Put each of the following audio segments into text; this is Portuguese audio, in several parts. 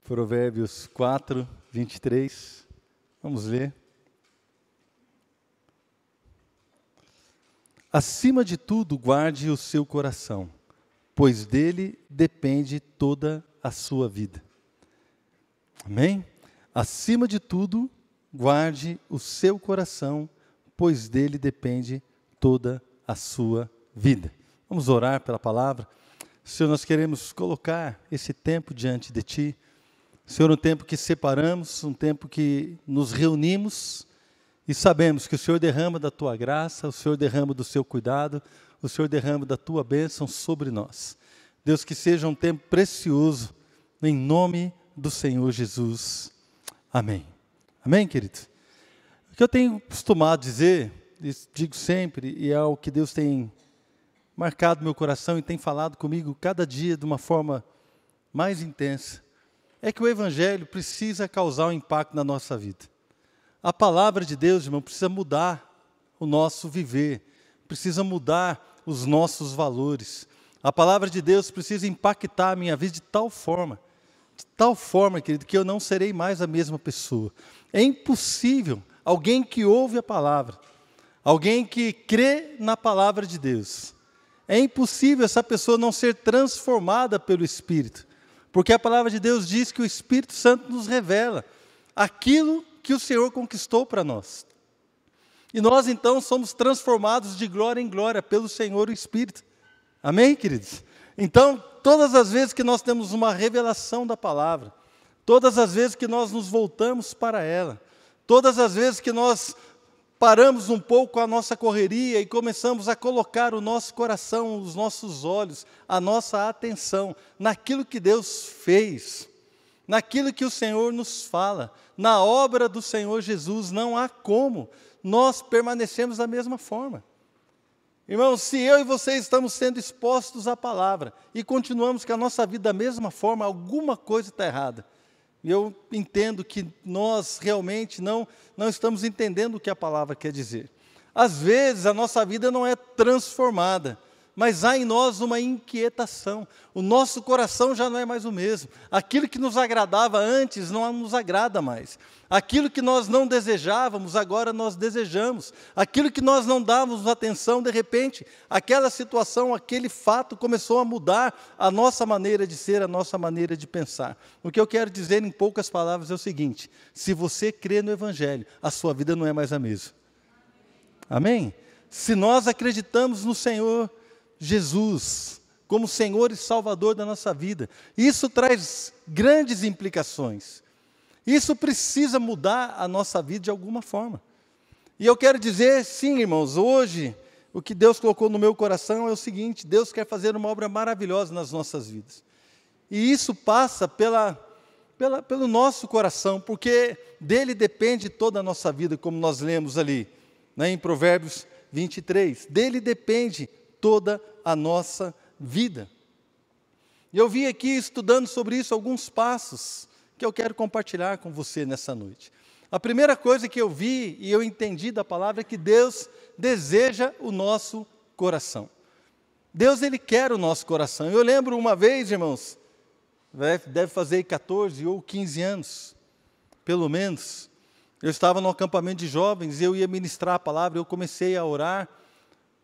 Provérbios 4, 23. Vamos ler. Acima de tudo, guarde o seu coração, pois dele depende toda a sua vida. Amém? Acima de tudo, guarde o seu coração, pois dele depende toda a sua vida. Vamos orar pela palavra. Senhor, nós queremos colocar esse tempo diante de Ti. Senhor, um tempo que separamos, um tempo que nos reunimos e sabemos que o Senhor derrama da Tua graça, o Senhor derrama do Seu cuidado, o Senhor derrama da Tua bênção sobre nós. Deus, que seja um tempo precioso, em nome do Senhor Jesus. Amém. Amém, querido? O que eu tenho costumado dizer, digo sempre, e é o que Deus tem marcado meu coração e tem falado comigo cada dia de uma forma mais intensa, é que o Evangelho precisa causar um impacto na nossa vida. A palavra de Deus, irmão, precisa mudar o nosso viver, precisa mudar os nossos valores. A palavra de Deus precisa impactar a minha vida de tal forma, querido, que eu não serei mais a mesma pessoa. É impossível alguém que ouve a palavra, alguém que crê na palavra de Deus, é impossível essa pessoa não ser transformada pelo Espírito, porque a palavra de Deus diz que o Espírito Santo nos revela aquilo que o Senhor conquistou para nós. E nós então somos transformados de glória em glória pelo Senhor e o Espírito. Amém, queridos? Então, todas as vezes que nós temos uma revelação da palavra, todas as vezes que nós nos voltamos para ela, todas as vezes que nós paramos um pouco a nossa correria e começamos a colocar o nosso coração, os nossos olhos, a nossa atenção naquilo que Deus fez, naquilo que o Senhor nos fala, na obra do Senhor Jesus, não há como nós permanecermos da mesma forma. Irmãos, se eu e você estamos sendo expostos à palavra e continuamos com a nossa vida da mesma forma, alguma coisa está errada. E eu entendo que nós realmente não estamos entendendo o que a palavra quer dizer. Às vezes a nossa vida não é transformada, mas há em nós uma inquietação. O nosso coração já não é mais o mesmo. Aquilo que nos agradava antes não nos agrada mais. Aquilo que nós não desejávamos, agora nós desejamos. Aquilo que nós não dávamos atenção, de repente, aquela situação, aquele fato começou a mudar a nossa maneira de ser, a nossa maneira de pensar. O que eu quero dizer em poucas palavras é o seguinte: se você crê no Evangelho, a sua vida não é mais a mesma. Amém? Se nós acreditamos no Senhor Jesus como Senhor e Salvador da nossa vida, isso traz grandes implicações. Isso precisa mudar a nossa vida de alguma forma. E eu quero dizer, sim, irmãos, hoje, o que Deus colocou no meu coração é o seguinte: Deus quer fazer uma obra maravilhosa nas nossas vidas. E isso passa pelo nosso coração, porque dele depende toda a nossa vida, como nós lemos ali, né, em Provérbios 23. Dele depende toda a nossa vida. E eu vim aqui estudando sobre isso alguns passos que eu quero compartilhar com você nessa noite. A primeira coisa que eu vi e eu entendi da palavra é que Deus deseja o nosso coração. Deus, Ele quer o nosso coração. Eu lembro uma vez, irmãos, deve fazer 14 ou 15 anos, pelo menos, eu estava no acampamento de jovens e eu ia ministrar a palavra, eu comecei a orar,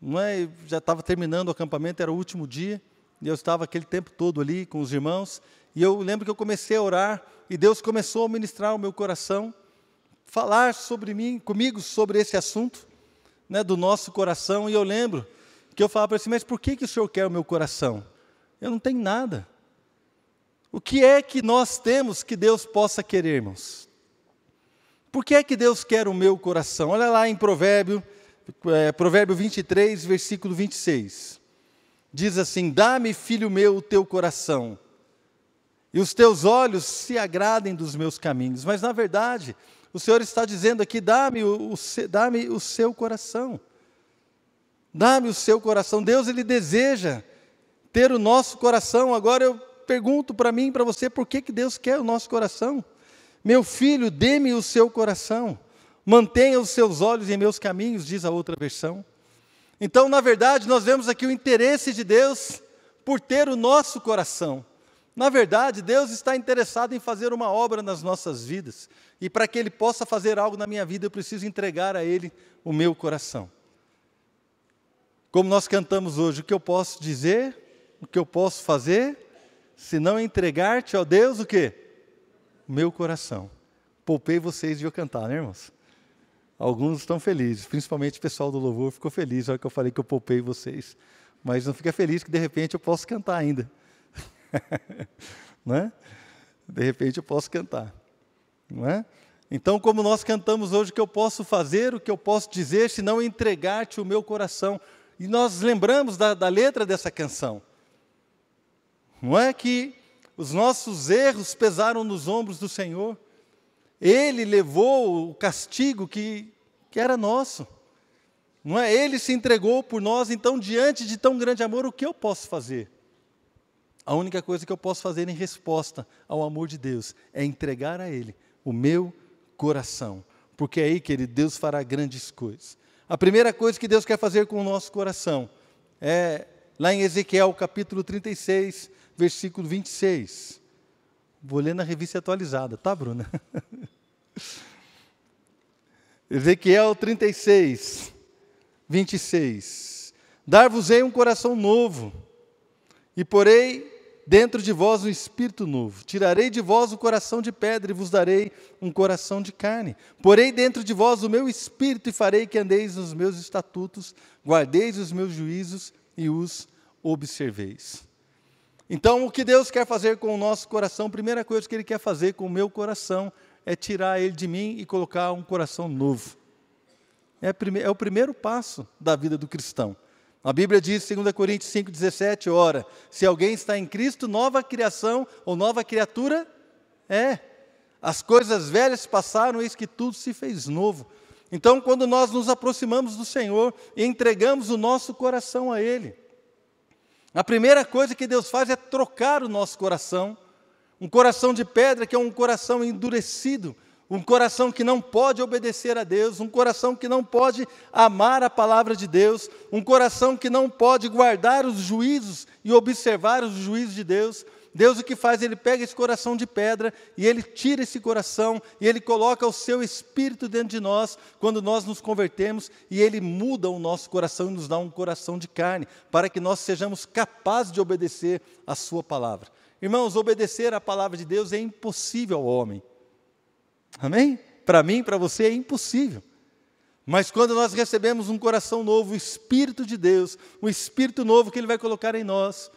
eu já estava terminando o acampamento, era o último dia, e eu estava aquele tempo todo ali com os irmãos, e eu lembro que eu comecei a orar, e Deus começou a ministrar o meu coração, falar comigo sobre esse assunto, né, do nosso coração, e eu lembro que eu falava para ele: mas por que o Senhor quer o meu coração? Eu não tenho nada. O que é que nós temos que Deus possa querer, irmãos? Por que é que Deus quer o meu coração? Olha lá em Provérbio 23, versículo 26. Diz assim: dá-me, filho meu, o teu coração, e os teus olhos se agradem dos meus caminhos. Mas, na verdade, o Senhor está dizendo aqui: dá-me o seu coração. Dá-me o seu coração. Deus, Ele deseja ter o nosso coração. Agora eu pergunto para mim e para você: por que Deus quer o nosso coração? Meu filho, dê-me o seu coração. Mantenha os seus olhos em meus caminhos, diz a outra versão. Então, na verdade, nós vemos aqui o interesse de Deus por ter o nosso coração. Na verdade, Deus está interessado em fazer uma obra nas nossas vidas. E para que Ele possa fazer algo na minha vida, eu preciso entregar a Ele o meu coração. Como nós cantamos hoje, o que eu posso dizer, o que eu posso fazer, se não entregar-te, ó Deus, o quê? O meu coração. Poupei vocês de eu cantar, né, irmãos? Alguns estão felizes, principalmente o pessoal do louvor ficou feliz na hora que eu falei que eu poupei vocês. Mas não fica feliz que de repente eu posso cantar ainda. Não é? De repente eu posso cantar. Não é? Então, como nós cantamos hoje, o que eu posso fazer, o que eu posso dizer, se não entregar-te o meu coração. E nós lembramos da letra dessa canção. Não é que os nossos erros pesaram nos ombros do Senhor. Ele levou o castigo que era nosso. Não é? Ele se entregou por nós, então, diante de tão grande amor, o que eu posso fazer? A única coisa que eu posso fazer em resposta ao amor de Deus é entregar a Ele o meu coração. Porque é aí, querido, Deus fará grandes coisas. A primeira coisa que Deus quer fazer com o nosso coração é, lá em Ezequiel, capítulo 36, versículo 26. Vou ler na revista atualizada, tá, Bruna? Ezequiel 36, 26. Dar-vos-ei um coração novo, e porei dentro de vós um espírito novo. Tirarei de vós o coração de pedra e vos darei um coração de carne. Porei dentro de vós o meu espírito e farei que andeis nos meus estatutos, guardeis os meus juízos e os observeis. Então, o que Deus quer fazer com o nosso coração, a primeira coisa que Ele quer fazer com o meu coração é tirar ele de mim e colocar um coração novo. É o primeiro passo da vida do cristão. A Bíblia diz, 2 Coríntios 5,17, ora, se alguém está em Cristo, nova criação ou nova criatura é. As coisas velhas passaram, eis que tudo se fez novo. Então, quando nós nos aproximamos do Senhor e entregamos o nosso coração a Ele, a primeira coisa que Deus faz é trocar o nosso coração. Um coração de pedra, que é um coração endurecido, um coração que não pode obedecer a Deus, um coração que não pode amar a palavra de Deus, um coração que não pode guardar os juízos e observar os juízos de Deus. Deus o que faz? Ele pega esse coração de pedra e Ele tira esse coração e Ele coloca o seu Espírito dentro de nós, quando nós nos convertemos, e Ele muda o nosso coração e nos dá um coração de carne, para que nós sejamos capazes de obedecer a sua palavra. Irmãos, obedecer a palavra de Deus é impossível ao homem. Amém? Para mim, para você é impossível. Mas quando nós recebemos um coração novo, o Espírito de Deus, o Espírito novo que Ele vai colocar em nós,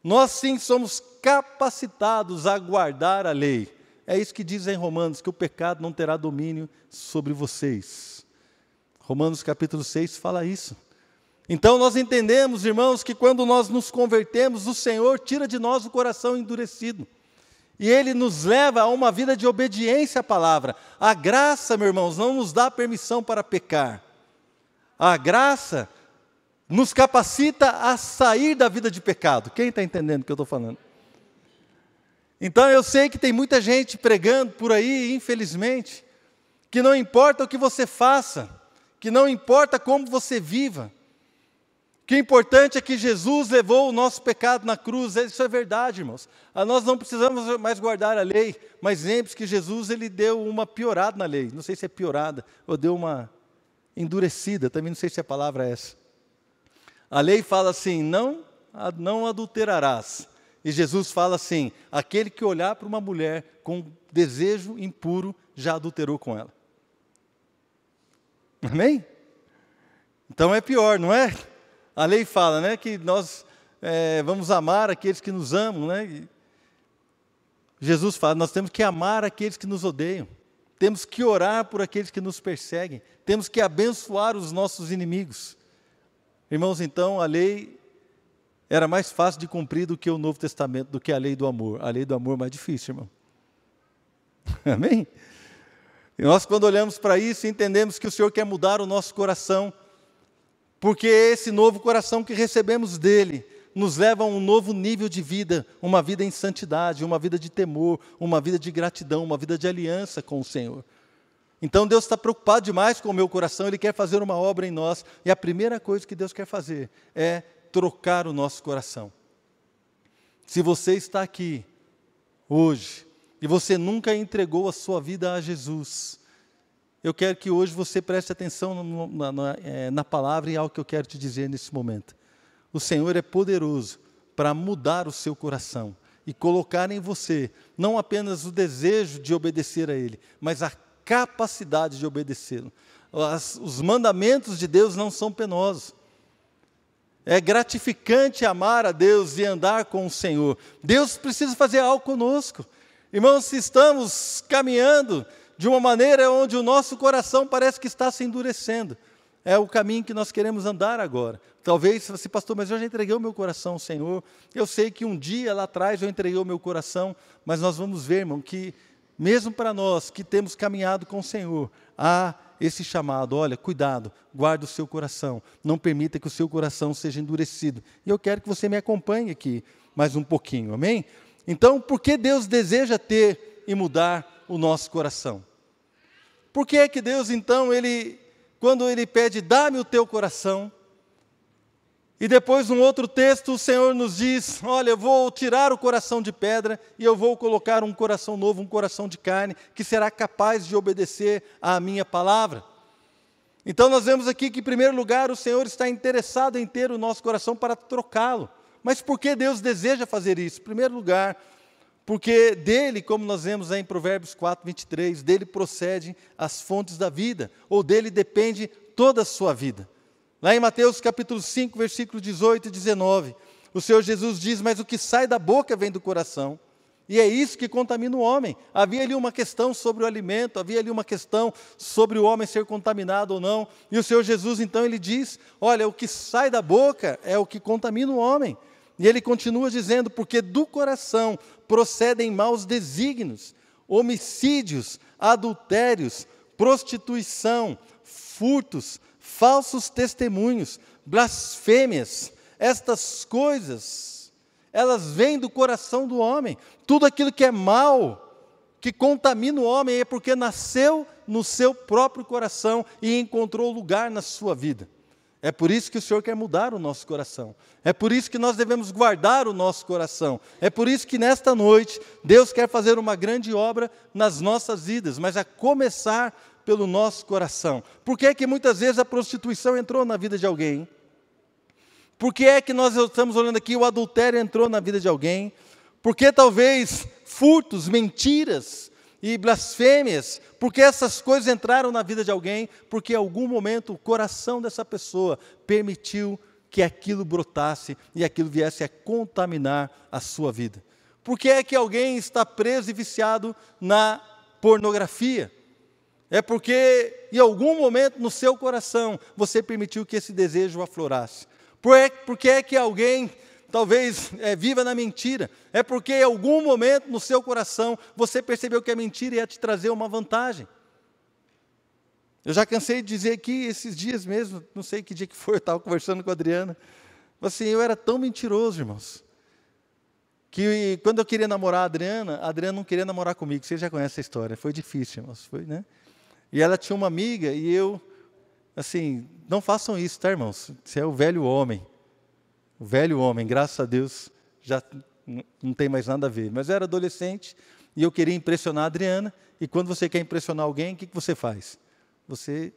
nós sim somos capacitados a guardar a lei. É isso que diz em Romanos, que o pecado não terá domínio sobre vocês. Romanos capítulo 6 fala isso. Então nós entendemos, irmãos, que quando nós nos convertemos, o Senhor tira de nós o coração endurecido. E Ele nos leva a uma vida de obediência à palavra. A graça, meus irmãos, não nos dá permissão para pecar. A graça nos capacita a sair da vida de pecado. Quem está entendendo o que eu estou falando? Então eu sei que tem muita gente pregando por aí, infelizmente, que não importa o que você faça, que não importa como você viva, que o importante é que Jesus levou o nosso pecado na cruz. Isso é verdade, irmãos. Nós não precisamos mais guardar a lei, mas lembre-se que Jesus ele deu uma piorada na lei. Não sei se é piorada, ou deu uma endurecida, também não sei se a palavra é essa. A lei fala assim, não adulterarás. E Jesus fala assim, aquele que olhar para uma mulher com desejo impuro, já adulterou com ela. Amém? Então é pior, não é? A lei fala, né, que nós vamos amar aqueles que nos amam, né? E Jesus fala, nós temos que amar aqueles que nos odeiam, temos que orar por aqueles que nos perseguem, temos que abençoar os nossos inimigos. Irmãos, então a lei era mais fácil de cumprir do que o Novo Testamento, do que a lei do amor. A lei do amor é mais difícil, irmão. Amém? E nós, quando olhamos para isso, entendemos que o Senhor quer mudar o nosso coração, porque esse novo coração que recebemos dEle nos leva a um novo nível de vida, uma vida em santidade, uma vida de temor, uma vida de gratidão, uma vida de aliança com o Senhor. Então Deus está preocupado demais com o meu coração, Ele quer fazer uma obra em nós, e a primeira coisa que Deus quer fazer é trocar o nosso coração. Se você está aqui hoje e você nunca entregou a sua vida a Jesus, eu quero que hoje você preste atenção na palavra e algo que eu quero te dizer nesse momento. O Senhor é poderoso para mudar o seu coração e colocar em você não apenas o desejo de obedecer a Ele, mas a capacidade de obedecê-lo. Os mandamentos de Deus não são penosos. É gratificante amar a Deus e andar com o Senhor. Deus precisa fazer algo conosco. Irmãos, se estamos caminhando de uma maneira onde o nosso coração parece que está se endurecendo, é o caminho que nós queremos andar agora. Talvez, você, pastor, mas eu já entreguei o meu coração ao Senhor. Eu sei que um dia lá atrás eu entreguei o meu coração, mas nós vamos ver, irmão, que mesmo para nós que temos caminhado com o Senhor, há esse chamado: olha, cuidado, guarda o seu coração, não permita que o seu coração seja endurecido. E eu quero que você me acompanhe aqui mais um pouquinho, amém? Então, por que Deus deseja ter e mudar o nosso coração? Por que é que Deus, então, quando Ele pede, dá-me o teu coração, e depois, num outro texto, o Senhor nos diz: olha, eu vou tirar o coração de pedra e eu vou colocar um coração novo, um coração de carne, que será capaz de obedecer à minha palavra. Então nós vemos aqui que, em primeiro lugar, o Senhor está interessado em ter o nosso coração para trocá-lo. Mas por que Deus deseja fazer isso? Em primeiro lugar, porque dele, como nós vemos aí em Provérbios 4, 23, dele procedem as fontes da vida, ou dele depende toda a sua vida. Lá em Mateus capítulo 5, versículos 18 e 19, o Senhor Jesus diz: mas o que sai da boca vem do coração, e é isso que contamina o homem. Havia ali uma questão sobre o alimento, havia ali uma questão sobre o homem ser contaminado ou não, e o Senhor Jesus então ele diz: olha, o que sai da boca é o que contamina o homem. E ele continua dizendo: porque do coração procedem maus desígnios, homicídios, adultérios, prostituição, furtos, falsos testemunhos, blasfêmias. Estas coisas, elas vêm do coração do homem. Tudo aquilo que é mal, que contamina o homem, é porque nasceu no seu próprio coração e encontrou lugar na sua vida. É por isso que o Senhor quer mudar o nosso coração. É por isso que nós devemos guardar o nosso coração. É por isso que nesta noite Deus quer fazer uma grande obra nas nossas vidas, mas a começar pelo nosso coração. Por que é que muitas vezes a prostituição entrou na vida de alguém? Por que é que nós estamos olhando aqui, o adultério entrou na vida de alguém? Por que talvez furtos, mentiras e blasfêmias? Porque essas coisas entraram na vida de alguém, porque em algum momento o coração dessa pessoa permitiu que aquilo brotasse e aquilo viesse a contaminar a sua vida. Por que é que alguém está preso e viciado na pornografia? É porque em algum momento no seu coração você permitiu que esse desejo aflorasse. Por que é que alguém talvez viva na mentira? É porque em algum momento no seu coração você percebeu que a mentira ia te trazer uma vantagem. Eu já cansei de dizer aqui, esses dias mesmo, não sei que dia que foi, eu estava conversando com a Adriana, assim, eu era tão mentiroso, irmãos, que quando eu queria namorar a Adriana não queria namorar comigo. Vocês já conhecem essa história, foi difícil, irmãos, foi, né? E ela tinha uma amiga e eu, assim, não façam isso, tá, irmãos? Isso é o velho homem, graças a Deus, já não tem mais nada a ver. Mas eu era adolescente e eu queria impressionar a Adriana, e quando você quer impressionar alguém, o que você faz? Você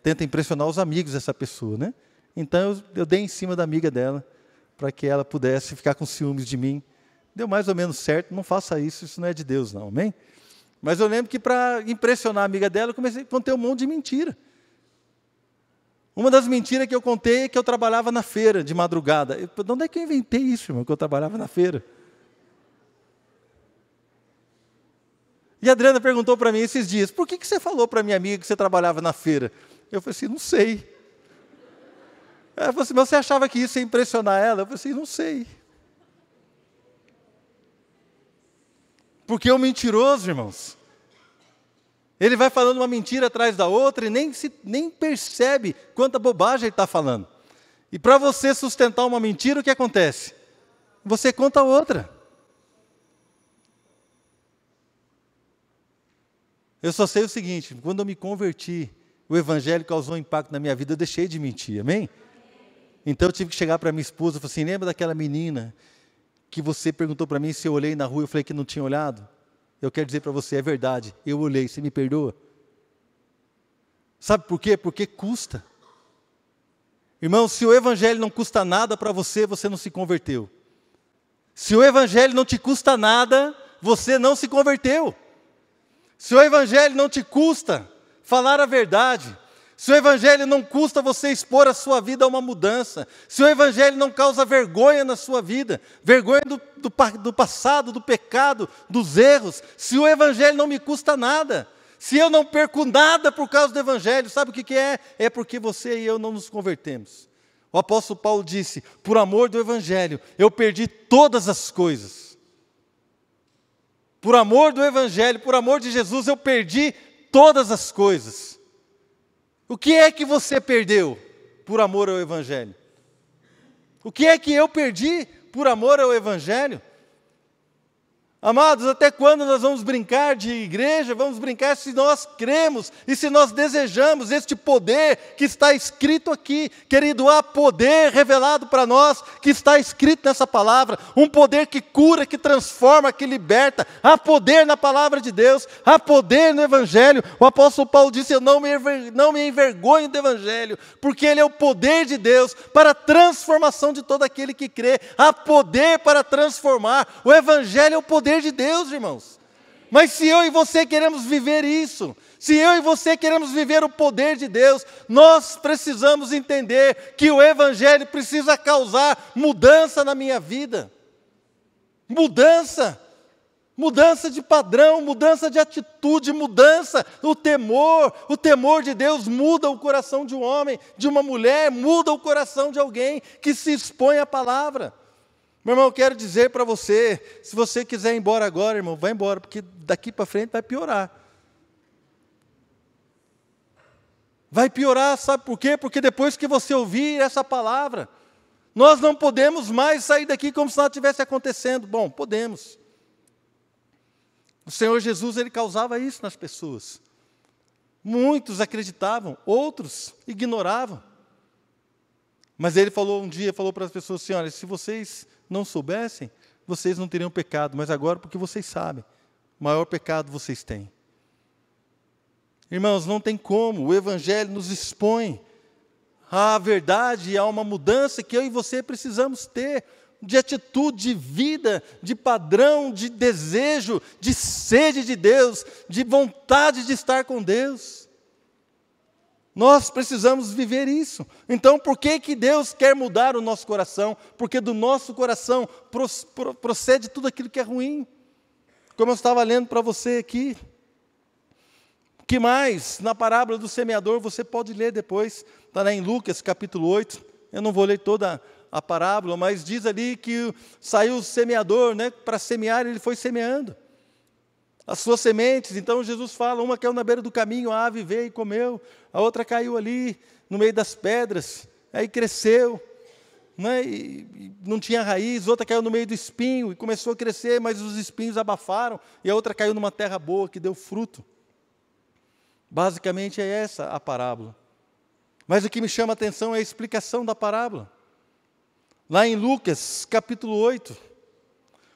tenta impressionar os amigos dessa pessoa, né? Então eu dei em cima da amiga dela, para que ela pudesse ficar com ciúmes de mim. Deu mais ou menos certo, não faça isso, isso não é de Deus não, amém? Mas eu lembro que para impressionar a amiga dela, eu comecei a contar um monte de mentira. Uma das mentiras que eu contei é que eu trabalhava na feira de madrugada. De onde é que eu inventei isso, irmão, que eu trabalhava na feira? E a Adriana perguntou para mim esses dias: por que você falou para minha amiga que você trabalhava na feira? Eu falei assim: não sei. Ela falou assim: mas você achava que isso ia impressionar ela? Eu falei assim: não sei. Porque o mentiroso, irmãos, ele vai falando uma mentira atrás da outra e nem percebe quanta bobagem ele está falando. E para você sustentar uma mentira, o que acontece? Você conta outra. Eu só sei o seguinte: quando eu me converti, o Evangelho causou um impacto na minha vida, eu deixei de mentir, amém? Então eu tive que chegar para minha esposa e falar assim: lembra daquela menina que você perguntou para mim se eu olhei na rua e eu falei que não tinha olhado? Eu quero dizer para você, é verdade, eu olhei, você me perdoa? Sabe por quê? Porque custa. Irmão, se o Evangelho não custa nada para você, você não se converteu. Se o Evangelho não te custa nada, você não se converteu. Se o Evangelho não te custa falar a verdade, se o Evangelho não custa você expor a sua vida a uma mudança, se o Evangelho não causa vergonha na sua vida, vergonha do passado, do pecado, dos erros, se o Evangelho não me custa nada, se eu não perco nada por causa do Evangelho, sabe o que é? É porque você e eu não nos convertemos. O apóstolo Paulo disse, por amor do Evangelho, eu perdi todas as coisas. Por amor do Evangelho, por amor de Jesus, eu perdi todas as coisas. O que é que você perdeu por amor ao Evangelho? O que é que eu perdi por amor ao Evangelho? Amados, até quando nós vamos brincar de igreja? Vamos brincar se nós cremos e se nós desejamos este poder que está escrito aqui. Querido, há poder revelado para nós que está escrito nessa palavra. Um poder que cura, que transforma, que liberta. Há poder na palavra de Deus, há poder no Evangelho. O apóstolo Paulo disse, eu não me envergonho do Evangelho, porque ele é o poder de Deus para a transformação de todo aquele que crê. Há poder para transformar. O Evangelho é o poder de Deus, irmãos. Mas se eu e você queremos viver isso, se eu e você queremos viver o poder de Deus, nós precisamos entender que o Evangelho precisa causar mudança na minha vida. Mudança de padrão, mudança de atitude, mudança, o temor de Deus muda o coração de um homem, de uma mulher, muda o coração de alguém que se expõe à palavra. Meu irmão, eu quero dizer para você, se você quiser ir embora agora, irmão, vai embora, porque daqui para frente vai piorar. Vai piorar, sabe por quê? Porque depois que você ouvir essa palavra, nós não podemos mais sair daqui como se nada estivesse acontecendo. Bom, podemos. O Senhor Jesus, ele causava isso nas pessoas. Muitos acreditavam, outros ignoravam. Mas ele falou um dia, falou para as pessoas assim, olha, se vocês não soubessem, vocês não teriam pecado, mas agora porque vocês sabem, o maior pecado vocês têm. Irmãos, não tem como, o Evangelho nos expõe à verdade e a uma mudança que eu e você precisamos ter, de atitude, de vida, de padrão, de desejo, de sede de Deus, de vontade de estar com Deus. Nós precisamos viver isso. Então, por que Deus quer mudar o nosso coração? Porque do nosso coração procede tudo aquilo que é ruim. Como eu estava lendo para você aqui. O que mais? Na parábola do semeador, você pode ler depois. Está lá em Lucas, capítulo 8. Eu não vou ler toda a parábola, mas diz ali que saiu o semeador, né, para semear, ele foi semeando as suas sementes. Então Jesus fala, uma caiu na beira do caminho, a ave veio e comeu, a outra caiu ali no meio das pedras, aí cresceu, né, e não tinha raiz, outra caiu no meio do espinho e começou a crescer, mas os espinhos abafaram, e a outra caiu numa terra boa que deu fruto. Basicamente é essa a parábola. Mas o que me chama a atenção é a explicação da parábola. Lá em Lucas, capítulo 8,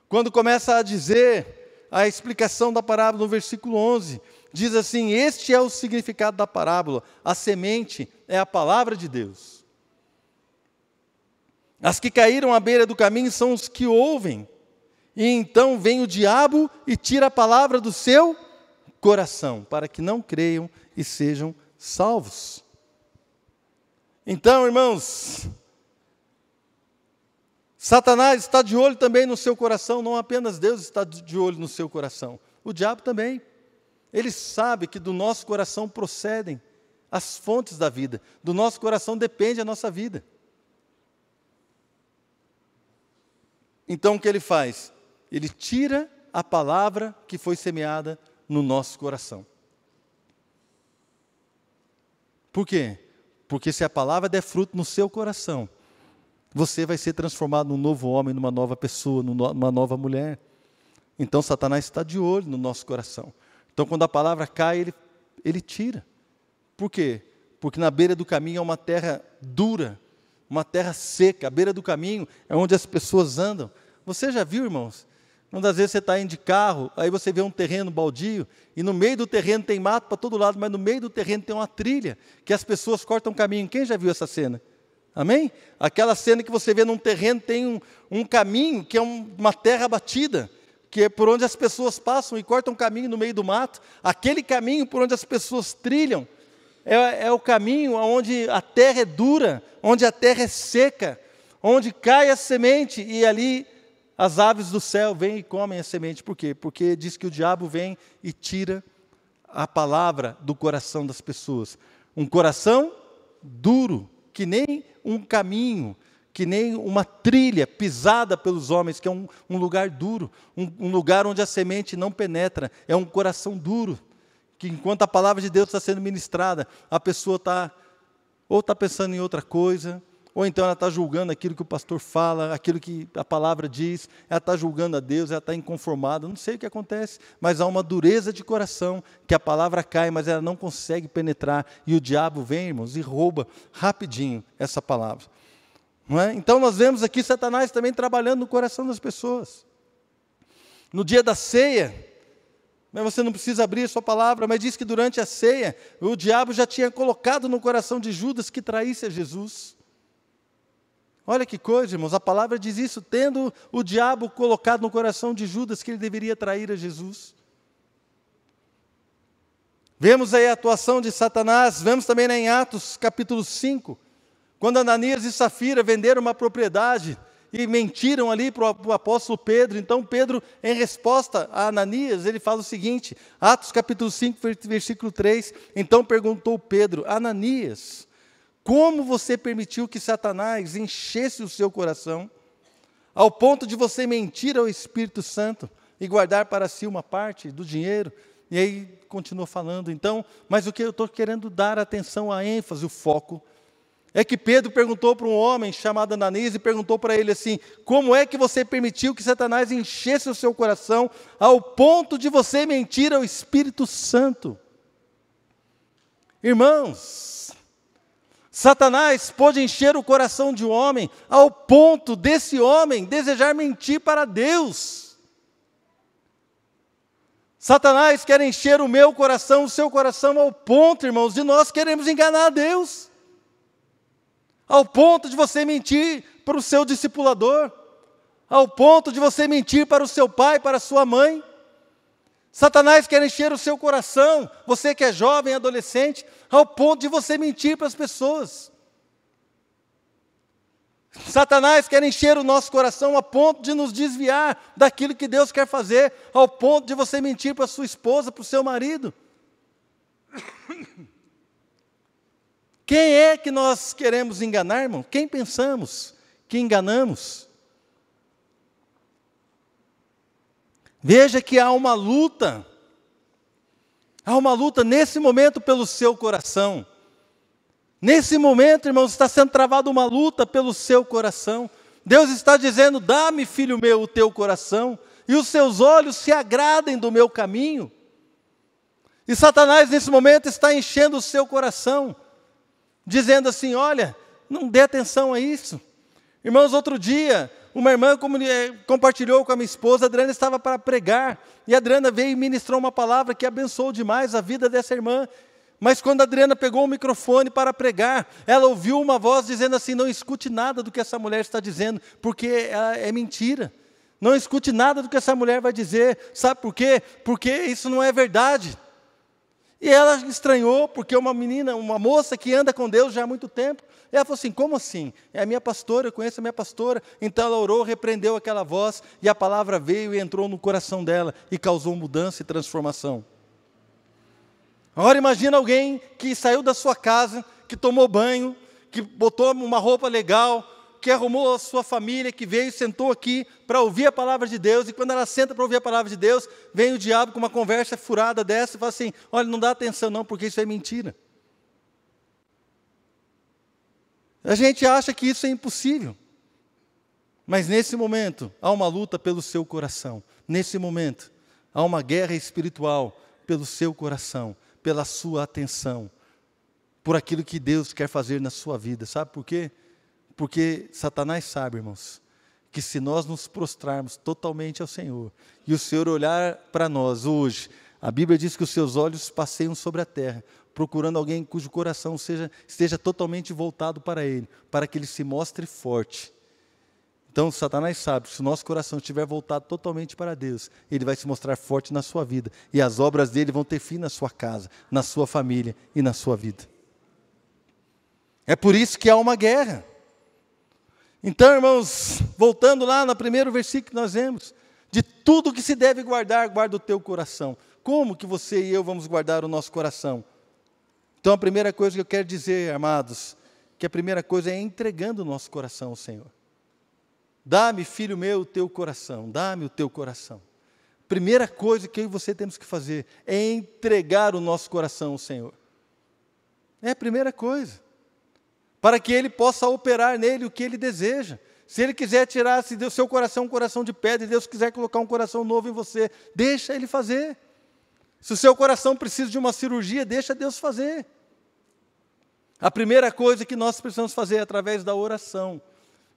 quando começa a dizer a explicação da parábola no versículo 11, diz assim, este é o significado da parábola, a semente é a palavra de Deus. As que caíram à beira do caminho são os que ouvem, e então vem o diabo e tira a palavra do seu coração, para que não creiam e sejam salvos. Então, irmãos, Satanás está de olho também no seu coração, não apenas Deus está de olho no seu coração, o diabo também. Ele sabe que do nosso coração procedem as fontes da vida, do nosso coração depende a nossa vida. Então o que ele faz? Ele tira a palavra que foi semeada no nosso coração. Por quê? Porque se a palavra der fruto no seu coração, você vai ser transformado num novo homem, numa nova pessoa, numa nova mulher. Então Satanás está de olho no nosso coração. Então quando a palavra cai, ele tira. Por quê? Porque na beira do caminho é uma terra dura, uma terra seca. A beira do caminho é onde as pessoas andam. Você já viu, irmãos? Muitas vezes você está indo de carro, aí você vê um terreno baldio, e no meio do terreno tem mato para todo lado, mas no meio do terreno tem uma trilha, que as pessoas cortam caminho. Quem já viu essa cena? Amém? Aquela cena que você vê num terreno, tem um caminho, que é uma terra batida, que é por onde as pessoas passam e cortam caminho no meio do mato. Aquele caminho por onde as pessoas trilham, é o caminho onde a terra é dura, onde a terra é seca, onde cai a semente, e ali as aves do céu vêm e comem a semente. Por quê? Porque diz que o diabo vem e tira a palavra do coração das pessoas. Um coração duro, que nem um caminho, que nem uma trilha pisada pelos homens, que é um lugar duro, um lugar onde a semente não penetra. É um coração duro, que enquanto a palavra de Deus está sendo ministrada, a pessoa está pensando em outra coisa, ou então ela está julgando aquilo que o pastor fala, aquilo que a palavra diz, ela está julgando a Deus, ela está inconformada, não sei o que acontece, mas há uma dureza de coração, que a palavra cai, mas ela não consegue penetrar, e o diabo vem, irmãos, e rouba rapidinho essa palavra. Não é? Então nós vemos aqui Satanás também trabalhando no coração das pessoas. No dia da ceia, mas você não precisa abrir a sua palavra, mas diz que durante a ceia, o diabo já tinha colocado no coração de Judas que traísse a Jesus. Olha que coisa, irmãos, a palavra diz isso, tendo o diabo colocado no coração de Judas que ele deveria trair a Jesus. Vemos aí a atuação de Satanás, vemos também em Atos capítulo 5, quando Ananias e Safira venderam uma propriedade e mentiram ali para o apóstolo Pedro. Então Pedro, em resposta a Ananias, ele fala o seguinte, Atos capítulo 5, versículo 3, então perguntou Pedro, Ananias, como você permitiu que Satanás enchesse o seu coração, ao ponto de você mentir ao Espírito Santo e guardar para si uma parte do dinheiro? E aí continua falando, então, mas o que eu estou querendo dar atenção, a ênfase, o foco, é que Pedro perguntou para um homem chamado Ananias e perguntou para ele assim, como é que você permitiu que Satanás enchesse o seu coração ao ponto de você mentir ao Espírito Santo? Irmãos, Satanás pôde encher o coração de um homem ao ponto desse homem desejar mentir para Deus. Satanás quer encher o meu coração, o seu coração, ao ponto, irmãos, de nós queremos enganar a Deus. Ao ponto de você mentir para o seu discipulador. Ao ponto de você mentir para o seu pai, para a sua mãe. Satanás quer encher o seu coração, você que é jovem, adolescente, ao ponto de você mentir para as pessoas. Satanás quer encher o nosso coração a ponto de nos desviar daquilo que Deus quer fazer, ao ponto de você mentir para a sua esposa, para o seu marido. Quem é que nós queremos enganar, irmão? Quem pensamos que enganamos? Veja que há uma luta nesse momento pelo seu coração. Nesse momento, irmãos, está sendo travada uma luta pelo seu coração. Deus está dizendo, dá-me, filho meu, o teu coração, e os seus olhos se agradem do meu caminho. E Satanás, nesse momento, está enchendo o seu coração, dizendo assim, olha, não dê atenção a isso. Irmãos, outro dia, uma irmã compartilhou com a minha esposa, a Adriana estava para pregar, e a Adriana veio e ministrou uma palavra que abençoou demais a vida dessa irmã. Mas quando a Adriana pegou o microfone para pregar, ela ouviu uma voz dizendo assim, não escute nada do que essa mulher está dizendo, porque é mentira. Não escute nada do que essa mulher vai dizer. Sabe por quê? Porque isso não é verdade. E ela estranhou, porque uma menina, uma moça que anda com Deus já há muito tempo, e ela falou assim, como assim? É a minha pastora, eu conheço a minha pastora. Então ela orou, repreendeu aquela voz, e a palavra veio e entrou no coração dela, e causou mudança e transformação. Agora imagina alguém que saiu da sua casa, que tomou banho, que botou uma roupa legal, que arrumou a sua família, que veio e sentou aqui para ouvir a palavra de Deus, e quando ela senta para ouvir a palavra de Deus, vem o diabo com uma conversa furada dessa e fala assim, olha, não dá atenção não, porque isso é mentira. A gente acha que isso é impossível, mas nesse momento há uma luta pelo seu coração, nesse momento há uma guerra espiritual pelo seu coração, pela sua atenção, por aquilo que Deus quer fazer na sua vida. Sabe por quê? Porque Satanás sabe, irmãos, que se nós nos prostrarmos totalmente ao Senhor, e o Senhor olhar para nós hoje, a Bíblia diz que os seus olhos passeiam sobre a terra, procurando alguém cujo coração esteja totalmente voltado para Ele, para que Ele se mostre forte. Então, Satanás sabe que se o nosso coração estiver voltado totalmente para Deus, ele vai se mostrar forte na sua vida, e as obras dele vão ter fim na sua casa, na sua família e na sua vida. É por isso que há uma guerra. Então, irmãos, voltando lá no primeiro versículo que nós vemos, de tudo que se deve guardar, guarda o teu coração. Como que você e eu vamos guardar o nosso coração? Então, a primeira coisa que eu quero dizer, amados, que a primeira coisa é entregando o nosso coração ao Senhor. Dá-me, filho meu, o teu coração, dá-me o teu coração. Primeira coisa que eu e você temos que fazer é entregar o nosso coração ao Senhor. É a primeira coisa. Para que Ele possa operar nele o que Ele deseja. Se Ele quiser tirar do seu coração um coração de pedra, e Deus quiser colocar um coração novo em você, deixa Ele fazer. Se o seu coração precisa de uma cirurgia, deixa Deus fazer. A primeira coisa que nós precisamos fazer através da oração,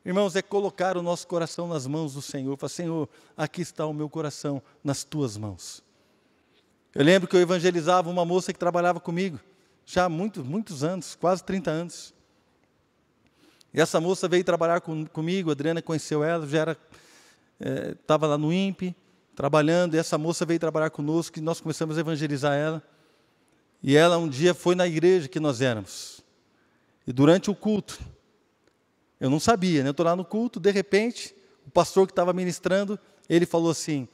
irmãos, é colocar o nosso coração nas mãos do Senhor. Falar, Senhor, aqui está o meu coração nas tuas mãos. Eu lembro que eu evangelizava uma moça que trabalhava comigo, já há muitos anos, quase 30 anos. E essa moça veio trabalhar comigo, a Adriana conheceu ela, estava lá no INPE, trabalhando, e essa moça veio trabalhar conosco, e nós começamos a evangelizar ela. E ela um dia foi na igreja que nós éramos. E durante o culto, eu não sabia, né? Eu estou lá no culto, de repente, o pastor que estava ministrando, ele falou assim,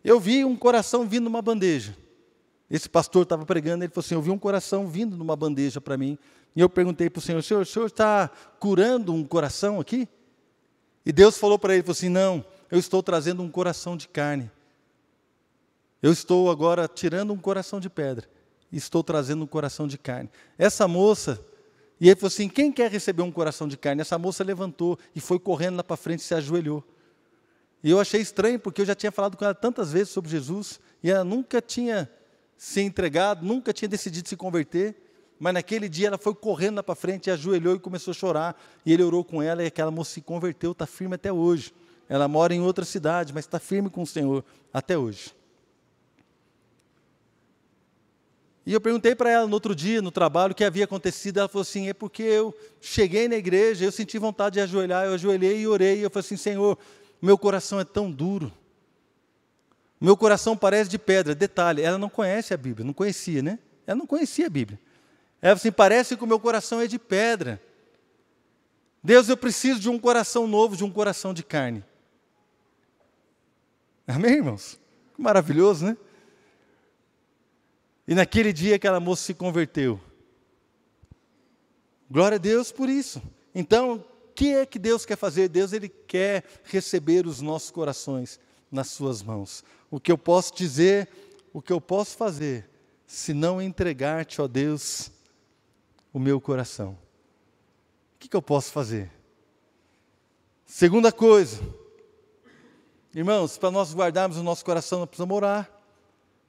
eu vi um coração vindo numa bandeja. Esse pastor estava pregando, ele falou assim, eu vi um coração vindo numa bandeja para mim. E eu perguntei para o Senhor está curando um coração aqui? E Deus falou para ele, falou assim, não, eu estou trazendo um coração de carne. Eu estou agora tirando um coração de pedra e estou trazendo um coração de carne. Essa moça, e ele falou assim, quem quer receber um coração de carne? Essa moça levantou e foi correndo lá para frente e se ajoelhou. E eu achei estranho, porque eu já tinha falado com ela tantas vezes sobre Jesus, e ela nunca tinha se entregado, nunca tinha decidido se converter, mas naquele dia ela foi correndo lá para frente, e ajoelhou e começou a chorar, e ele orou com ela, e aquela moça se converteu, está firme até hoje. Ela mora em outra cidade, mas está firme com o Senhor até hoje. E eu perguntei para ela no outro dia, no trabalho, o que havia acontecido. Ela falou assim, é porque eu cheguei na igreja, eu senti vontade de ajoelhar, eu ajoelhei e orei, e eu falei assim, Senhor, meu coração é tão duro, meu coração parece de pedra. Detalhe, ela não conhece a Bíblia, não conhecia, né? Ela não conhecia a Bíblia. Ela falou assim, parece que o meu coração é de pedra. Deus, eu preciso de um coração novo, de um coração de carne. Amém, irmãos? Maravilhoso, né? E naquele dia aquela moça se converteu. Glória a Deus por isso. Então, o que é que Deus quer fazer? Deus, Ele quer receber os nossos corações nas suas mãos. O que eu posso dizer, o que eu posso fazer, se não entregar-te, ó Deus, o meu coração? O que eu posso fazer? Segunda coisa, irmãos, para nós guardarmos o nosso coração, nós precisamos orar.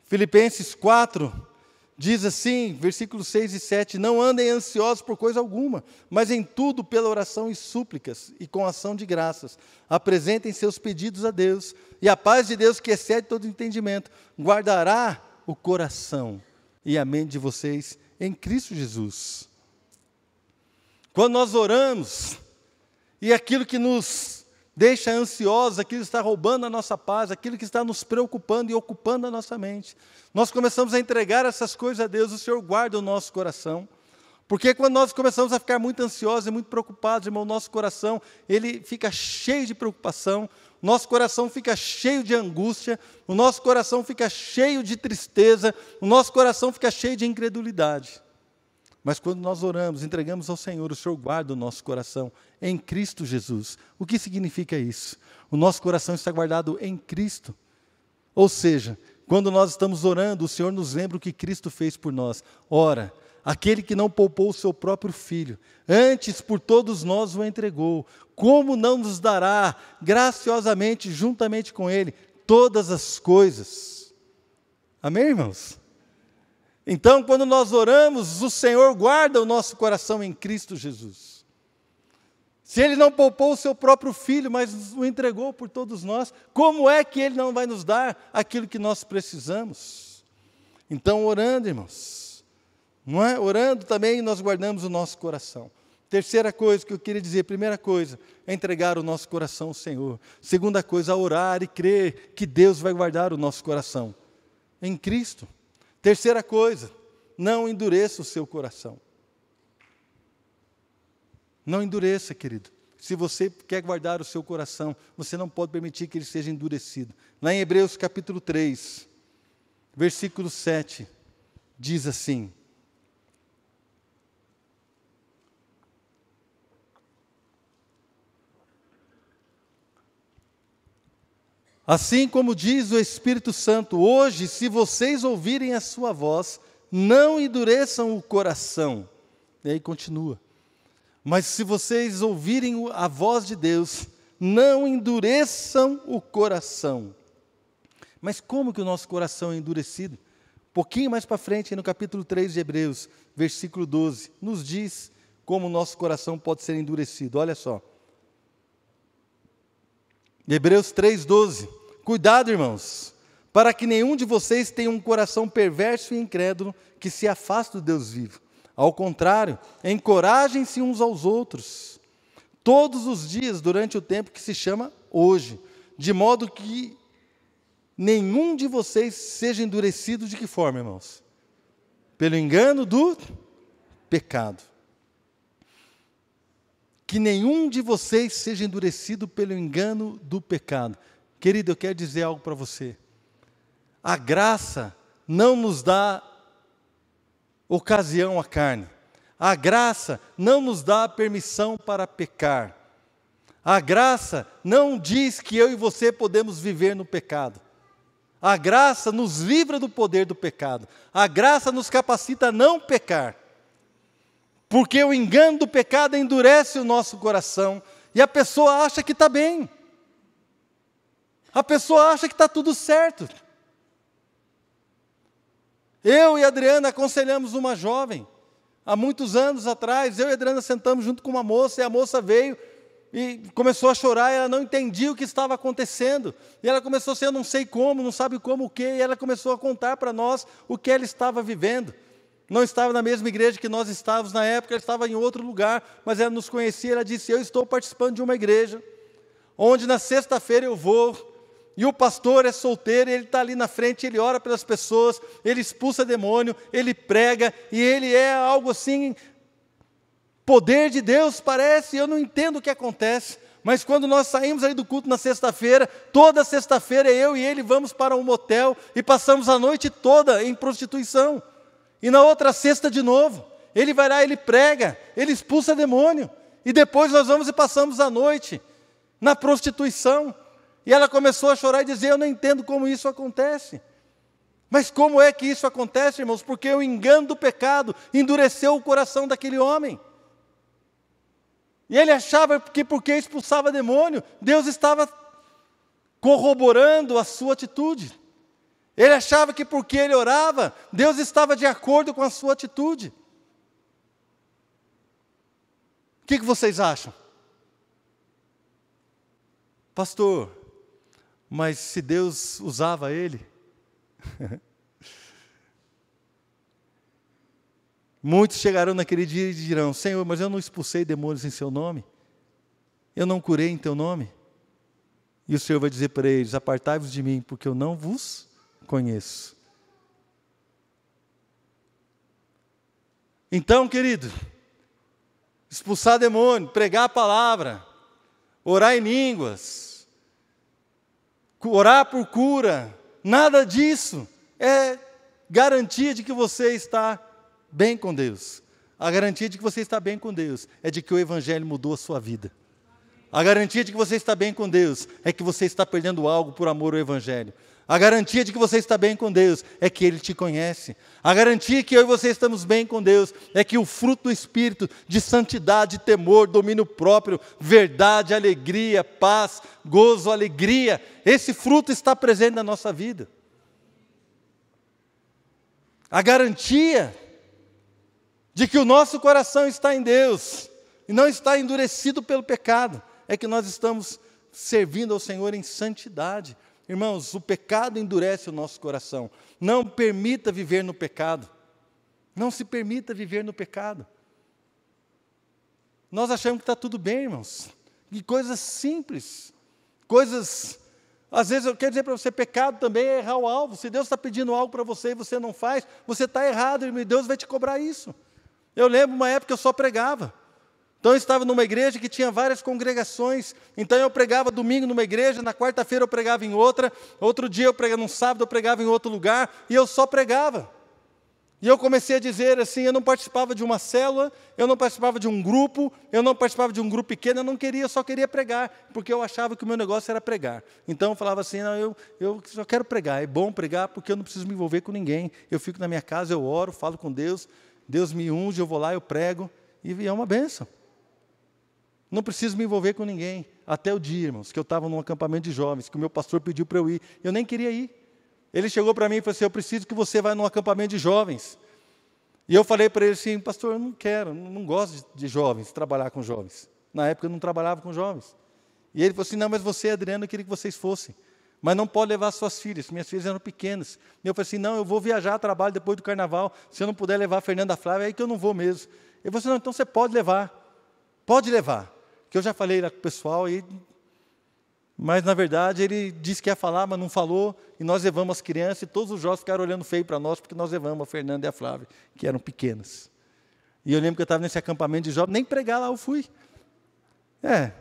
Filipenses 4 diz assim, versículos 6 e 7, não andem ansiosos por coisa alguma, mas em tudo pela oração e súplicas, e com ação de graças, apresentem seus pedidos a Deus, e a paz de Deus, que excede todo entendimento, guardará o coração e a mente de vocês em Cristo Jesus. Quando nós oramos, e aquilo que nos deixa ansiosos, aquilo que está roubando a nossa paz, aquilo que está nos preocupando e ocupando a nossa mente, nós começamos a entregar essas coisas a Deus, o Senhor guarda o nosso coração. Porque quando nós começamos a ficar muito ansiosos e muito preocupados, irmão, o nosso coração, ele fica cheio de preocupação, o nosso coração fica cheio de angústia, o nosso coração fica cheio de tristeza, o nosso coração fica cheio de incredulidade. Mas quando nós oramos, entregamos ao Senhor, o Senhor guarda o nosso coração em Cristo Jesus. O que significa isso? O nosso coração está guardado em Cristo. Ou seja, quando nós estamos orando, o Senhor nos lembra o que Cristo fez por nós. Ora, aquele que não poupou o seu próprio Filho, antes por todos nós o entregou, como não nos dará graciosamente, juntamente com Ele, todas as coisas? Amém, irmãos? Então, quando nós oramos, o Senhor guarda o nosso coração em Cristo Jesus. Se Ele não poupou o seu próprio Filho, mas o entregou por todos nós, como é que Ele não vai nos dar aquilo que nós precisamos? Então, orando, irmãos, não é? Orando também nós guardamos o nosso coração. Terceira coisa que eu queria dizer, primeira coisa, é entregar o nosso coração ao Senhor. Segunda coisa, orar e crer que Deus vai guardar o nosso coração em Cristo. Terceira coisa, não endureça o seu coração. Não endureça, querido. Se você quer guardar o seu coração, você não pode permitir que ele seja endurecido. Lá em Hebreus capítulo 3, versículo 7, diz assim: assim como diz o Espírito Santo, hoje, se vocês ouvirem a sua voz, não endureçam o coração. E aí continua. Mas se vocês ouvirem a voz de Deus, não endureçam o coração. Mas como que o nosso coração é endurecido? Um pouquinho mais para frente, no capítulo 3 de Hebreus, versículo 12, nos diz como o nosso coração pode ser endurecido. Olha só. Hebreus 3:12. Cuidado, irmãos, para que nenhum de vocês tenha um coração perverso e incrédulo que se afaste do Deus vivo. Ao contrário, encorajem-se uns aos outros, todos os dias durante o tempo que se chama hoje, de modo que nenhum de vocês seja endurecido de que forma, irmãos? Pelo engano do pecado. Que nenhum de vocês seja endurecido pelo engano do pecado. Querido, eu quero dizer algo para você. A graça não nos dá ocasião à carne. A graça não nos dá permissão para pecar. A graça não diz que eu e você podemos viver no pecado. A graça nos livra do poder do pecado. A graça nos capacita a não pecar. Porque o engano do pecado endurece o nosso coração e a pessoa acha que está bem. A pessoa acha que está tudo certo. Eu e a Adriana aconselhamos uma jovem, há muitos anos atrás, eu e a Adriana sentamos junto com uma moça, e a moça veio e começou a chorar, e ela não entendia o que estava acontecendo, e ela começou a dizer, eu não sei como, não sabe como o quê, e ela começou a contar para nós o que ela estava vivendo. Não estava na mesma igreja que nós estávamos na época, ela estava em outro lugar, mas ela nos conhecia, ela disse, eu estou participando de uma igreja, onde na sexta-feira eu vou, e o pastor é solteiro, ele está ali na frente, ele ora pelas pessoas, ele expulsa demônio, ele prega, e ele é algo assim, poder de Deus parece, eu não entendo o que acontece, mas quando nós saímos ali do culto na sexta-feira, toda sexta-feira eu e ele vamos para um motel, e passamos a noite toda em prostituição, e na outra sexta de novo, ele vai lá, ele prega, ele expulsa demônio, e depois nós vamos e passamos a noite na prostituição. E ela começou a chorar e dizer, eu não entendo como isso acontece. Mas como é que isso acontece, irmãos? Porque o engano do pecado endureceu o coração daquele homem. E ele achava que porque expulsava demônio, Deus estava corroborando a sua atitude. Ele achava que porque ele orava, Deus estava de acordo com a sua atitude. O que vocês acham? Pastor, mas se Deus usava ele, muitos chegarão naquele dia e dirão, Senhor, mas eu não expulsei demônios em seu nome, eu não curei em teu nome, e o Senhor vai dizer para eles, apartai-vos de mim, porque eu não vos conheço. Então, querido, expulsar demônio, pregar a palavra, orar em línguas, orar por cura, nada disso é garantia de que você está bem com Deus. A garantia de que você está bem com Deus é de que o Evangelho mudou a sua vida. A garantia de que você está bem com Deus é que você está perdendo algo por amor ao Evangelho. A garantia de que você está bem com Deus é que Ele te conhece. A garantia que eu e você estamos bem com Deus é que o fruto do Espírito de santidade, temor, domínio próprio, verdade, alegria, paz, gozo, alegria, esse fruto está presente na nossa vida. A garantia de que o nosso coração está em Deus e não está endurecido pelo pecado, é que nós estamos servindo ao Senhor em santidade. Irmãos, o pecado endurece o nosso coração. Não permita viver no pecado. Não se permita viver no pecado. Nós achamos que está tudo bem, irmãos. E coisas simples, coisas... Às vezes eu quero dizer para você, pecado também é errar o alvo. Se Deus está pedindo algo para você e você não faz, você está errado, irmão, e Deus vai te cobrar isso. Eu lembro uma época que eu só pregava. Então eu estava numa igreja que tinha várias congregações, então eu pregava domingo numa igreja, na quarta-feira eu pregava em outra, outro dia eu pregava, no sábado eu pregava em outro lugar, e eu só pregava. E eu comecei a dizer assim, eu não participava de uma célula, eu não participava de um grupo, eu não participava de um grupo pequeno, eu não queria, eu só queria pregar, porque eu achava que o meu negócio era pregar. Então eu falava assim, não, eu só quero pregar, é bom pregar porque eu não preciso me envolver com ninguém, eu fico na minha casa, eu oro, falo com Deus, Deus me unge, eu vou lá, eu prego, e é uma bênção. Não preciso me envolver com ninguém. Até o dia, irmãos, que eu estava num acampamento de jovens, que o meu pastor pediu para eu ir, eu nem queria ir. Ele chegou para mim e falou assim, eu preciso que você vá num acampamento de jovens. E eu falei para ele assim, pastor, eu não quero, não gosto de jovens, trabalhar com jovens. Na época eu não trabalhava com jovens. E ele falou assim, não, mas você, Adriano, eu queria que vocês fossem. Mas não pode levar suas filhas, minhas filhas eram pequenas. E eu falei assim, não, eu vou viajar a trabalho depois do carnaval, se eu não puder levar a Fernanda Flávia, é aí que eu não vou mesmo. Ele falou assim, não, então você pode levar, que eu já falei lá com o pessoal, mas na verdade ele disse que ia falar, mas não falou, e nós levamos as crianças, e todos os jovens ficaram olhando feio para nós, porque nós levamos a Fernanda e a Flávia, que eram pequenas. E eu lembro que eu estava nesse acampamento de jovens, nem pregar lá eu fui.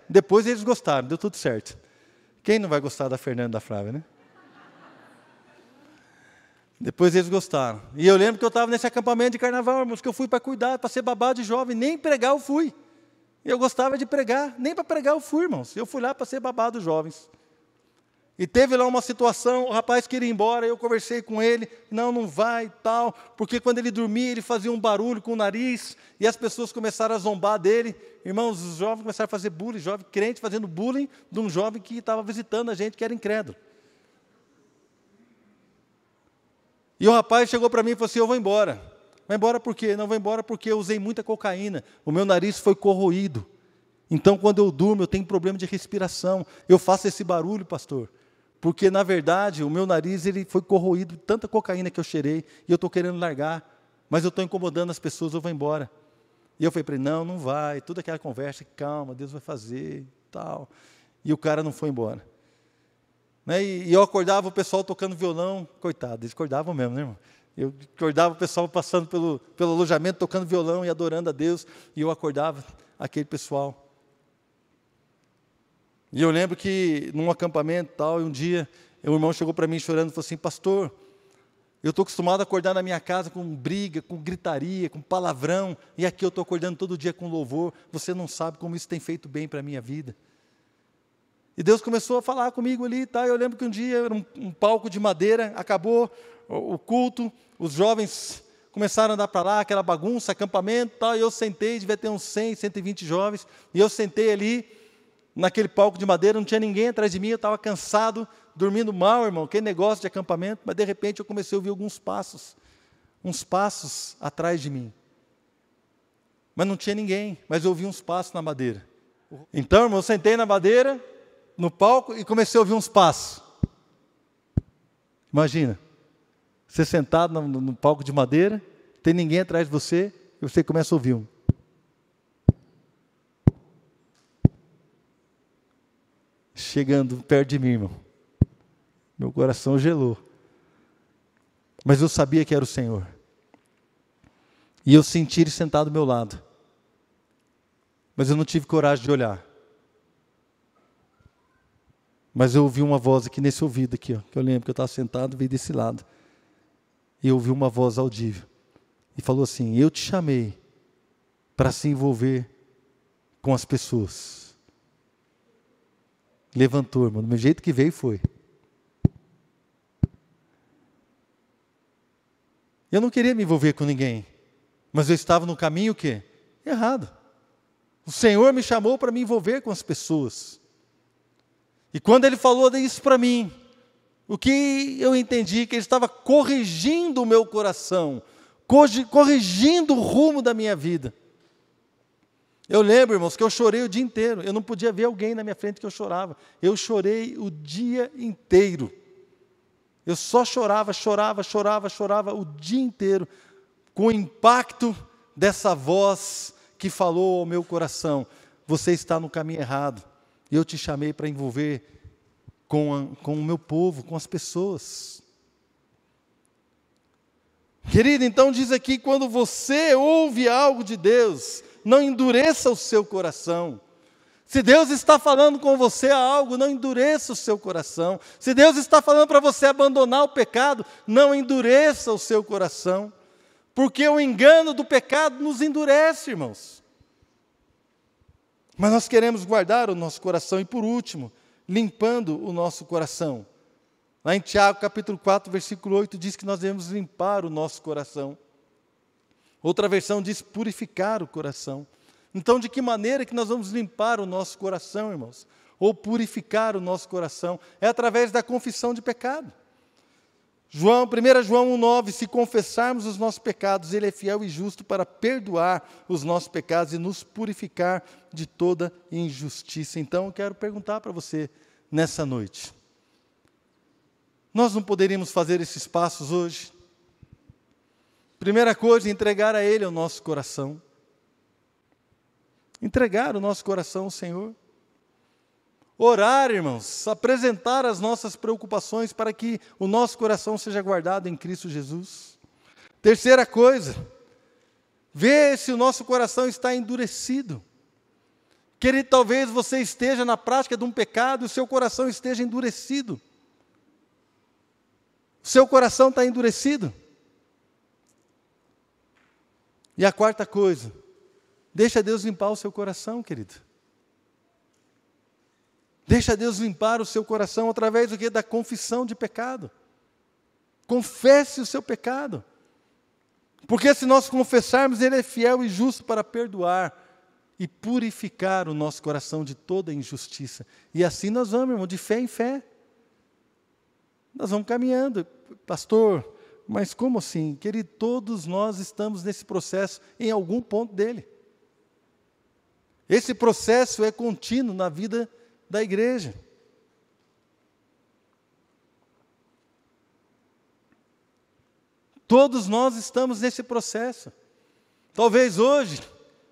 Depois eles gostaram, deu tudo certo. Quem não vai gostar da Fernanda e da Flávia, né? Depois eles gostaram. E eu lembro que eu estava nesse acampamento de carnaval, irmãos, que eu fui para cuidar, para ser babá de jovem, nem pregar eu fui. Eu gostava de pregar, nem para pregar eu fui, irmãos. Eu fui lá para ser babá dos jovens. E teve lá uma situação, o rapaz queria ir embora, eu conversei com ele, não vai e tal, porque quando ele dormia, ele fazia um barulho com o nariz, e as pessoas começaram a zombar dele. Irmãos, os jovens começaram a fazer bullying, jovem crente fazendo bullying de um jovem que estava visitando a gente, que era incrédulo. E o rapaz chegou para mim e falou assim, eu vou embora. Vai embora por quê? Não vou embora porque eu usei muita cocaína, o meu nariz foi corroído. Então, quando eu durmo, eu tenho problema de respiração. Eu faço esse barulho, pastor, porque, na verdade, o meu nariz ele foi corroído de tanta cocaína que eu cheirei, e eu estou querendo largar, mas eu estou incomodando as pessoas, eu vou embora. E eu falei para ele, não vai, toda aquela conversa, calma, Deus vai fazer, tal. E o cara não foi embora. Né? E eu acordava o pessoal tocando violão, coitado, eles acordavam mesmo, né, irmão? Eu acordava o pessoal passando pelo alojamento, tocando violão e adorando a Deus, e eu acordava aquele pessoal. E eu lembro que num acampamento tal, e um dia, o irmão chegou para mim chorando e falou assim, pastor, eu estou acostumado a acordar na minha casa com briga, com gritaria, com palavrão, e aqui eu estou acordando todo dia com louvor, você não sabe como isso tem feito bem para a minha vida. E Deus começou a falar comigo ali, tá? Eu lembro que um dia era um palco de madeira, acabou o culto, os jovens começaram a andar para lá, aquela bagunça, acampamento, tal, e eu sentei, devia ter uns 100, 120 jovens, e eu sentei ali, naquele palco de madeira, não tinha ninguém atrás de mim, eu estava cansado, dormindo mal, irmão, que negócio de acampamento, mas de repente eu comecei a ouvir alguns passos atrás de mim. Mas não tinha ninguém, mas eu ouvi uns passos na madeira. Então, irmão, eu sentei na madeira, no palco, e comecei a ouvir uns passos. Imagina, você sentado no palco de madeira, tem ninguém atrás de você, e você começa a ouvir um. Chegando perto de mim, irmão. Meu coração gelou. Mas eu sabia que era o Senhor. E eu senti Ele sentado do meu lado. Mas eu não tive coragem de olhar. Mas eu ouvi uma voz aqui nesse ouvido aqui, ó, que eu lembro que eu estava sentado, veio desse lado. E eu ouvi uma voz audível. E falou assim, eu te chamei para se envolver com as pessoas. Levantou, irmão, do meu jeito que veio foi. Eu não queria me envolver com ninguém, mas eu estava no caminho o quê? Errado. O Senhor me chamou para me envolver com as pessoas. E quando Ele falou isso para mim, o que eu entendi? Que Ele estava corrigindo o meu coração, corrigindo o rumo da minha vida. Eu lembro, irmãos, que eu chorei o dia inteiro. Eu não podia ver alguém na minha frente que eu chorava. Eu chorei o dia inteiro. Eu só chorava o dia inteiro, com o impacto dessa voz que falou ao meu coração: você está no caminho errado. E eu te chamei para envolver com o meu povo, com as pessoas. Querido, então diz aqui, quando você ouve algo de Deus, não endureça o seu coração. Se Deus está falando com você algo, não endureça o seu coração. Se Deus está falando para você abandonar o pecado, não endureça o seu coração. Porque o engano do pecado nos endurece, irmãos. Mas nós queremos guardar o nosso coração. E por último, limpando o nosso coração. Lá em Tiago, capítulo 4, versículo 8, diz que nós devemos limpar o nosso coração. Outra versão diz purificar o coração. Então, de que maneira que nós vamos limpar o nosso coração, irmãos? Ou purificar o nosso coração? É através da confissão de pecado. 1 João 1,9, se confessarmos os nossos pecados, Ele é fiel e justo para perdoar os nossos pecados e nos purificar de toda injustiça. Então, eu quero perguntar para você nessa noite: nós não poderíamos fazer esses passos hoje? Primeira coisa, entregar a Ele o nosso coração. Entregar o nosso coração ao Senhor. Orar, irmãos, apresentar as nossas preocupações para que o nosso coração seja guardado em Cristo Jesus. Terceira coisa, ver se o nosso coração está endurecido. Querido, talvez você esteja na prática de um pecado e o seu coração esteja endurecido. O seu coração está endurecido. E a quarta coisa, deixa Deus limpar o seu coração, querido. Deixa Deus limpar o seu coração através do quê? Da confissão de pecado. Confesse o seu pecado. Porque se nós confessarmos, Ele é fiel e justo para perdoar e purificar o nosso coração de toda injustiça. E assim nós vamos, irmão, de fé em fé. Nós vamos caminhando. Pastor, mas como assim? Querido, todos nós estamos nesse processo em algum ponto dele. Esse processo é contínuo na vida da igreja. Todos nós estamos nesse processo. Talvez hoje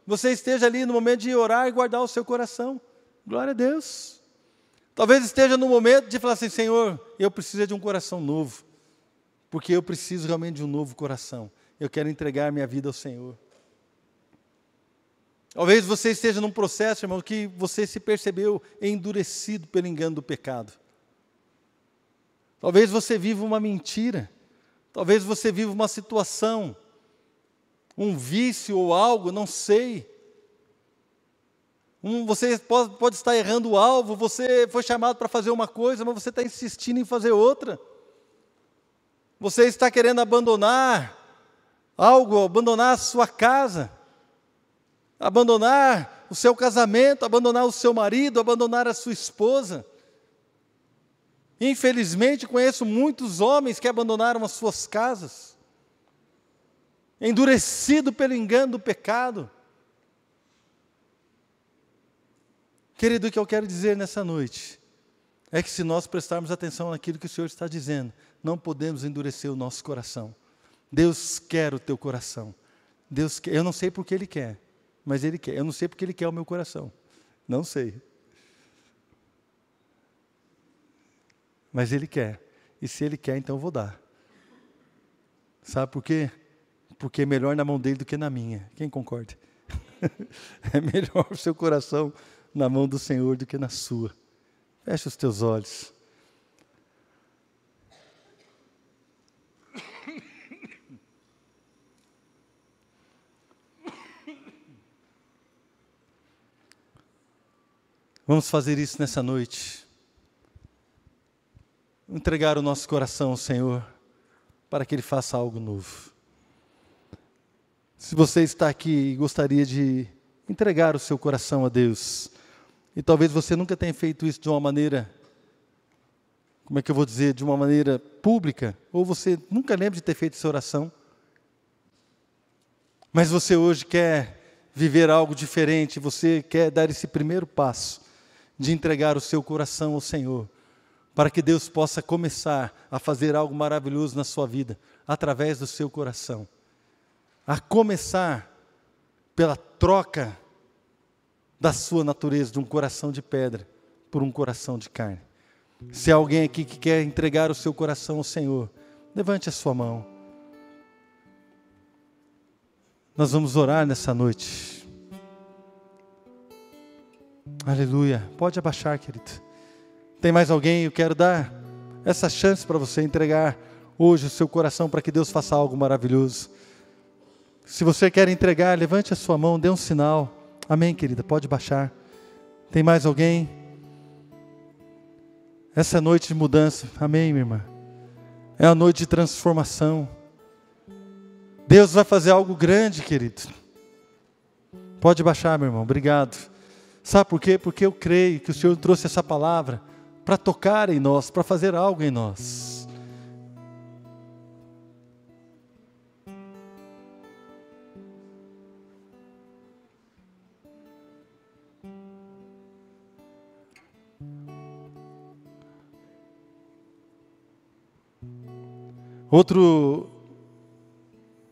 você esteja ali no momento de orar e guardar o seu coração. Glória a Deus. Talvez esteja no momento de falar assim: Senhor, eu preciso de um coração novo. Porque eu preciso realmente de um novo coração. Eu quero entregar minha vida ao Senhor. Talvez você esteja num processo, irmão, que você se percebeu endurecido pelo engano do pecado. Talvez você viva uma mentira. Talvez você viva uma situação, um vício ou algo, não sei. Você pode estar errando o alvo, você foi chamado para fazer uma coisa, mas você está insistindo em fazer outra. Você está querendo abandonar algo, abandonar a sua casa, abandonar o seu casamento, abandonar o seu marido, abandonar a sua esposa. Infelizmente, conheço muitos homens que abandonaram as suas casas, endurecido pelo engano do pecado. Querido, o que eu quero dizer nessa noite é que se nós prestarmos atenção naquilo que o Senhor está dizendo, não podemos endurecer o nosso coração. Deus quer o teu coração. Deus quer, eu não sei porque Ele quer, mas Ele quer. Eu não sei porque Ele quer o meu coração. Não sei. Mas Ele quer. E se Ele quer, então eu vou dar. Sabe por quê? Porque é melhor na mão dele do que na minha. Quem concorda? É melhor o seu coração na mão do Senhor do que na sua. Feche os teus olhos. Vamos fazer isso nessa noite. Entregar o nosso coração ao Senhor, para que Ele faça algo novo. Se você está aqui e gostaria de entregar o seu coração a Deus, e talvez você nunca tenha feito isso de uma maneira, como é que eu vou dizer, de uma maneira pública, ou você nunca lembra de ter feito essa oração, mas você hoje quer viver algo diferente, você quer dar esse primeiro passo de entregar o seu coração ao Senhor, para que Deus possa começar a fazer algo maravilhoso na sua vida, através do seu coração. A começar pela troca da sua natureza, de um coração de pedra, por um coração de carne. Se há alguém aqui que quer entregar o seu coração ao Senhor, levante a sua mão. Nós vamos orar nessa noite. Aleluia. Pode abaixar, querido. Tem mais alguém? Eu quero dar essa chance para você entregar hoje o seu coração para que Deus faça algo maravilhoso. Se você quer entregar, levante a sua mão, dê um sinal. Amém, querida, pode baixar. Tem mais alguém? Essa noite de mudança, amém, minha irmã? É a noite de transformação. Deus vai fazer algo grande, querido. Pode baixar, meu irmão, obrigado. Sabe por quê? Porque eu creio que o Senhor trouxe essa palavra para tocar em nós, para fazer algo em nós.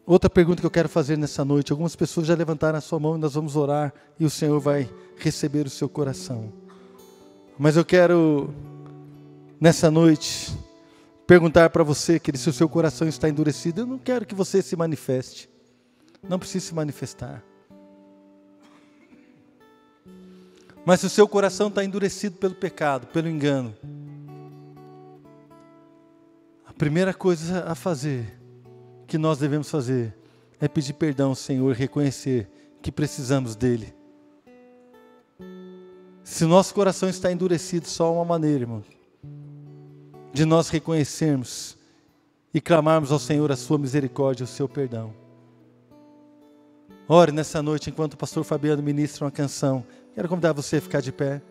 Outra pergunta que eu quero fazer nessa noite. Algumas pessoas já levantaram a sua mão e nós vamos orar e o Senhor vai receber o seu coração. Mas eu quero, nessa noite, perguntar para você, que se o seu coração está endurecido, eu não quero que você se manifeste. Não precisa se manifestar. Mas se o seu coração está endurecido pelo pecado, pelo engano, a primeira coisa a fazer, que nós devemos fazer, é pedir perdão ao Senhor e reconhecer que precisamos dEle. Se o nosso coração está endurecido, só há uma maneira, irmão, de nós reconhecermos e clamarmos ao Senhor a sua misericórdia e o seu perdão. Ore nessa noite, enquanto o pastor Fabiano ministra uma canção. Quero convidar você a ficar de pé.